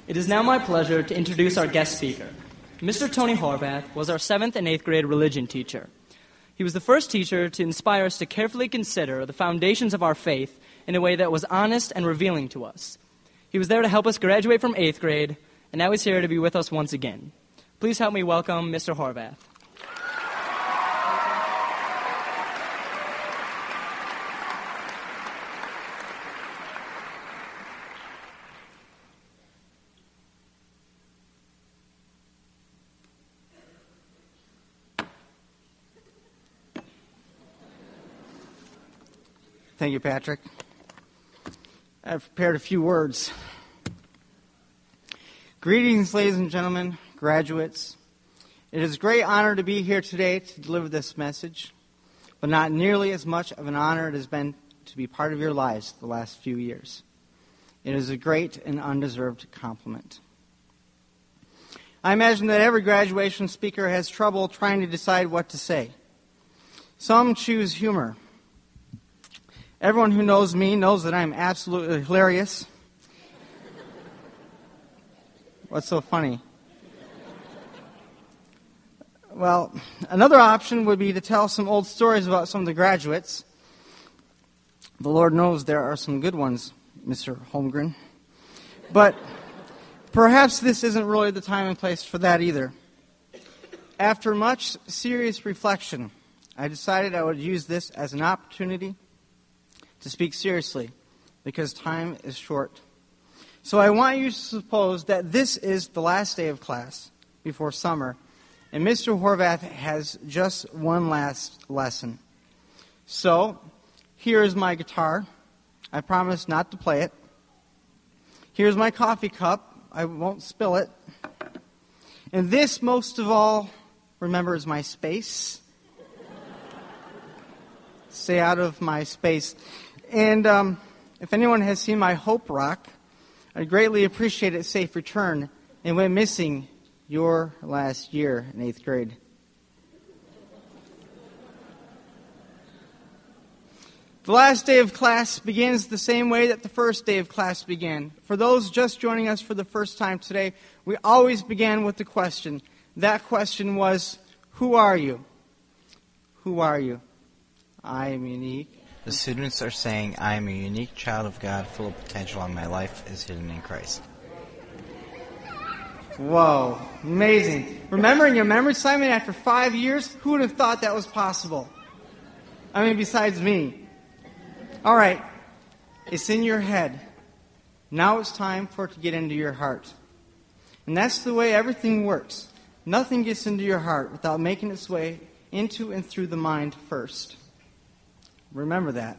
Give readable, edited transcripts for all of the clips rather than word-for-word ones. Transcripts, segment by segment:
It is now my pleasure to introduce our guest speaker. Mr. Tony Horvath was our 7th and 8th grade religion teacher. He was the first teacher to inspire us to carefully consider the foundations of our faith in a way that was honest and revealing to us. He was there to help us graduate from 8th grade, and now he's here to be with us once again. Please help me welcome Mr. Horvath. Thank you, Patrick. I've prepared a few words. Greetings, ladies and gentlemen, graduates. It is a great honor to be here today to deliver this message, but not nearly as much of an honor it has been to be part of your lives the last few years. It is a great and undeserved compliment. I imagine that every graduation speaker has trouble trying to decide what to say. Some choose humor. Everyone who knows me knows that I'm absolutely hilarious. What's so funny? Well, another option would be to tell some old stories about some of the graduates. The Lord knows there are some good ones, Mr. Holmgren. But perhaps this isn't really the time and place for that either. After much serious reflection, I decided I would use this as an opportunity to speak seriously, because time is short. So I want you to suppose that this is the last day of class before summer, and Mr. Horvath has just one last lesson. So, here is my guitar. I promise not to play it. Here's my coffee cup. I won't spill it. And this, most of all, remember, is my space. Stay out of my space. And if anyone has seen my Hope Rock, I'd greatly appreciate its safe return and went missing your last year in 8th grade. The last day of class begins the same way that the first day of class began. For those just joining us for the first time today, we always began with the question. That question was, who are you? Who are you? I am unique. The students are saying, I am a unique child of God, full of potential, and my life is hidden in Christ. Whoa, amazing. Remembering your memory assignment after 5 years? Who would have thought that was possible? I mean, besides me. All right, it's in your head. Now it's time for it to get into your heart. And that's the way everything works. Nothing gets into your heart without making its way into and through the mind first. Remember that.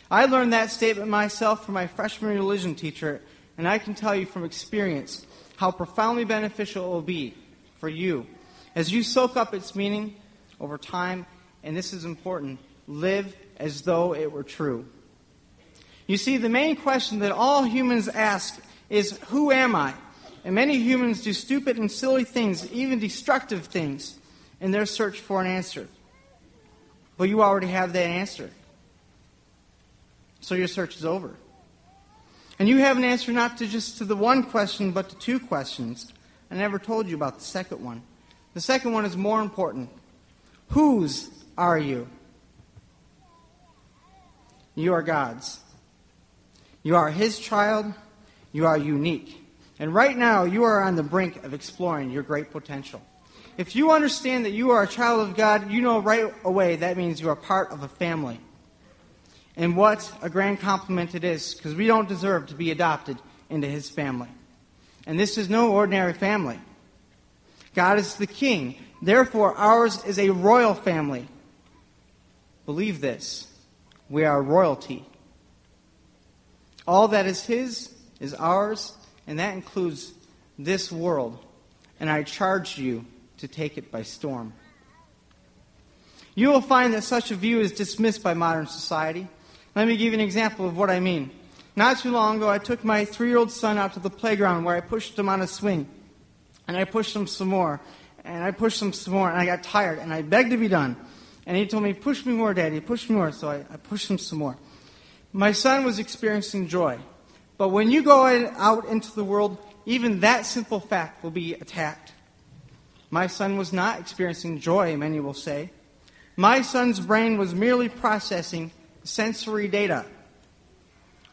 I learned that statement myself from my freshman religion teacher, and I can tell you from experience how profoundly beneficial it will be for you as you soak up its meaning over time, and this is important, live as though it were true. You see, the main question that all humans ask is, who am I? And many humans do stupid and silly things, even destructive things, in their search for an answer. But you already have that answer. So your search is over. And you have an answer not to just to the one question, but to 2 questions. I never told you about the second one. The second one is more important. Whose are you? You are God's. You are His child. You are unique. And right now, you are on the brink of exploring your great potential. If you understand that you are a child of God, you know right away that means you are part of a family. And what a grand compliment it is, because we don't deserve to be adopted into His family. And this is no ordinary family. God is the King. Therefore, ours is a royal family. Believe this. We are royalty. All that is His is ours, and that includes this world. And I charge you to take it by storm. You will find that such a view is dismissed by modern society. Let me give you an example of what I mean. Not too long ago, I took my 3-year-old son out to the playground where I pushed him on a swing. And I pushed him some more. And I pushed him some more. And I got tired. And I begged to be done. And he told me, push me more, Daddy, push me more. So I pushed him some more. My son was experiencing joy. But when you go out into the world, even that simple fact will be attacked. My son was not experiencing joy, many will say. My son's brain was merely processing sensory data.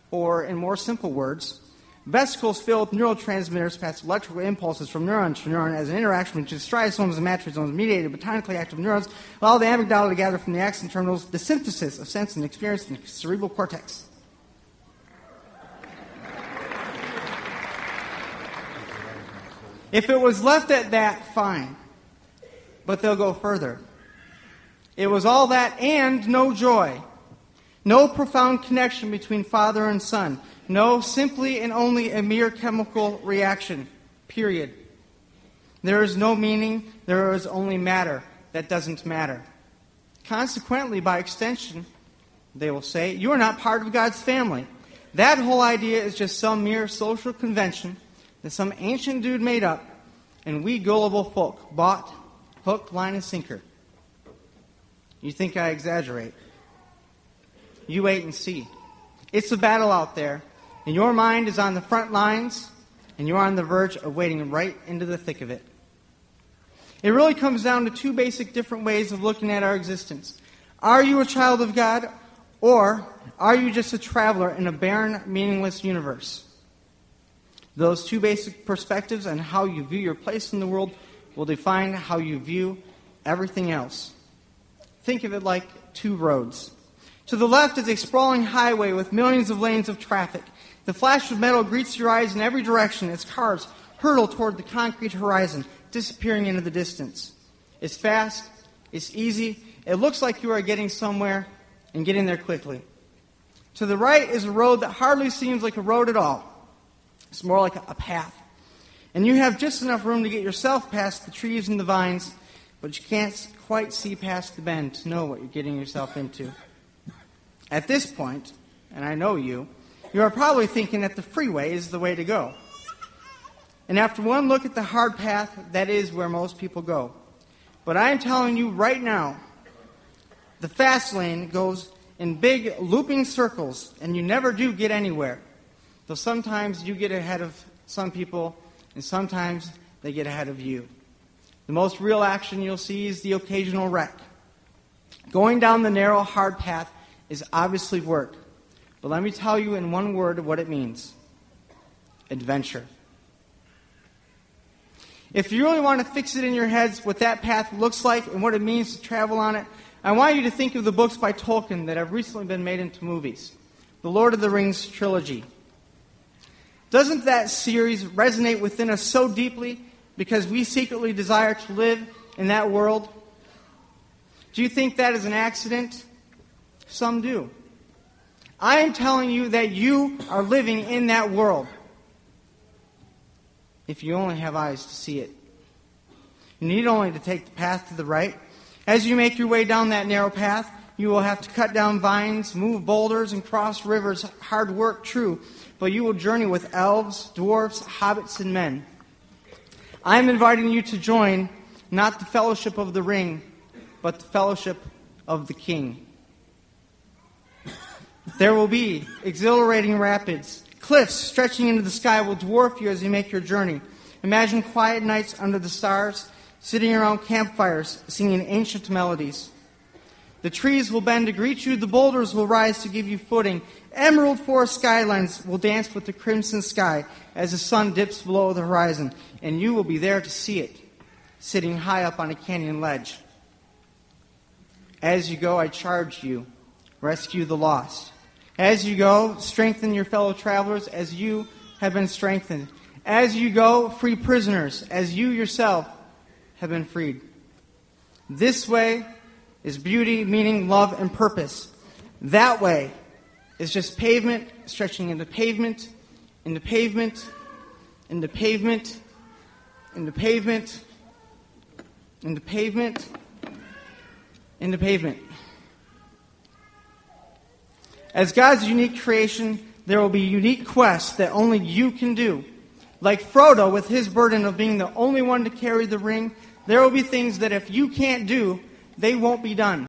Or, in more simple words, vesicles filled with neurotransmitters pass electrical impulses from neuron to neuron as an interaction between striasomes and matrisomes mediated botanically active neurons, allow the amygdala to gather from the axon terminals the synthesis of sense and experience in the cerebral cortex. If it was left at that, fine. But they'll go further. It was all that and no joy. No profound connection between father and son. No, simply and only a mere chemical reaction. Period. There is no meaning. There is only matter that doesn't matter. Consequently, by extension, they will say, you are not part of God's family. That whole idea is just some mere social convention that some ancient dude made up, and we gullible folk bought hook, line, and sinker. You think I exaggerate? You wait and see. It's a battle out there, and your mind is on the front lines, and you're on the verge of wading right into the thick of it. It really comes down to two basic different ways of looking at our existence. Are you a child of God, or are you just a traveler in a barren, meaningless universe? Those two basic perspectives on how you view your place in the world will define how you view everything else. Think of it like two roads. To the left is a sprawling highway with millions of lanes of traffic. The flash of metal greets your eyes in every direction as cars hurtle toward the concrete horizon, disappearing into the distance. It's fast, it's easy, it looks like you are getting somewhere and getting there quickly. To the right is a road that hardly seems like a road at all. It's more like a path. And you have just enough room to get yourself past the trees and the vines, but you can't quite see past the bend to know what you're getting yourself into. At this point, and I know you are probably thinking that the freeway is the way to go. And after one look at the hard path, that is where most people go. But I am telling you right now, the fast lane goes in big looping circles, and you never do get anywhere. Though sometimes you get ahead of some people, and sometimes they get ahead of you. The most real action you'll see is the occasional wreck. Going down the narrow, hard path is obviously work. But let me tell you in one word what it means. Adventure. If you really want to fix it in your heads what that path looks like and what it means to travel on it, I want you to think of the books by Tolkien that have recently been made into movies. The Lord of the Rings trilogy. Doesn't that series resonate within us so deeply because we secretly desire to live in that world? Do you think that is an accident? Some do. I am telling you that you are living in that world. If you only have eyes to see it. You need only to take the path to the right. As you make your way down that narrow path, you will have to cut down vines, move boulders, and cross rivers. Hard work, true, but you will journey with elves, dwarfs, hobbits, and men. I am inviting you to join not the fellowship of the ring, but the fellowship of the king. There will be exhilarating rapids. Cliffs stretching into the sky will dwarf you as you make your journey. Imagine quiet nights under the stars, sitting around campfires, singing ancient melodies. The trees will bend to greet you. The boulders will rise to give you footing. Emerald forest skylines will dance with the crimson sky as the sun dips below the horizon, and you will be there to see it, sitting high up on a canyon ledge. As you go, I charge you, rescue the lost. As you go, strengthen your fellow travelers as you have been strengthened. As you go, free prisoners as you yourself have been freed. This way is beauty, meaning, love, and purpose. That way is just pavement stretching into pavement, into pavement, into pavement, into pavement, into pavement, into pavement. As God's unique creation, there will be unique quests that only you can do. Like Frodo with his burden of being the only one to carry the ring, there will be things that if you can't do, they won't be done.